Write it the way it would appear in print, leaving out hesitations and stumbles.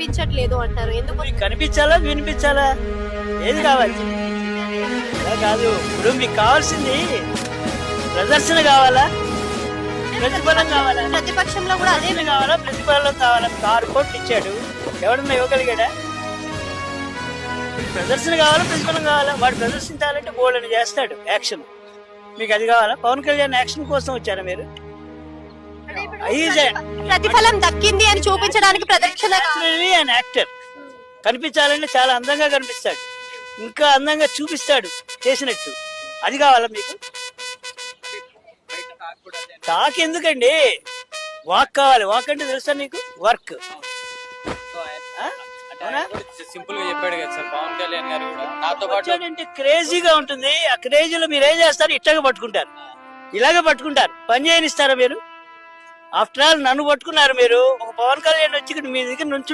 కనిపించట్లేదు అంటారు. ఎందుకు? మీకు కనిపించాలా వినిపించాలా ఏది కావాలి? అలా కాదు, ఇప్పుడు మీకు కావాల్సింది ప్రదర్శన కావాలా, ప్రతిఫలం కావాలా? ప్రతిపక్షంలో కూడా అదే ప్రదర్శన కావాలా, ప్రతిఫలం కావాలా? 6 కోట్లు ఇచ్చాడు, ఎవడన్నా ఇవ్వగలిగాడా? ప్రదర్శన కావాలా, ప్రతిఫలం కావాలా? వాడు ప్రదర్శించాలంటే బోల్డ్ చేస్తాడు యాక్షన్. మీకు అది కావాలా? పవన్ కళ్యాణ్ యాక్షన్ కోసం వచ్చారా మీరు? ప్రతిఫలం దక్కింది అని చూపించడానికి ప్రదర్శన యాక్టర్ కనిపించాలంటే చాలా అందంగా కనిపిస్తాడు, ఇంకా అందంగా చూపిస్తాడు చేసినట్టు. అది కావాలా మీకు? టాక్ ఎందుకండి, వాక్ కావాలి. వాక్ అంటే తెలుసా నీకు? వర్క్. సింపుల్ గా చెప్పాడు కదా సార్ పవన్ కళ్యాణ్ గారు కూడా. నాతో పాటు క్రేజీగా ఉంటుంది. ఆ క్రేజీలో మీరు ఏం చేస్తారు? ఇట్టగా పట్టుకుంటారు, ఇలాగే పట్టుకుంటారు. పని చేయనిస్తారా మీరు? ఆఫ్టర్ ఆల్ నన్ను పట్టుకున్నారు మీరు. ఒక పవన్ కళ్యాణ్ వచ్చి మీ దగ్గర నుంచి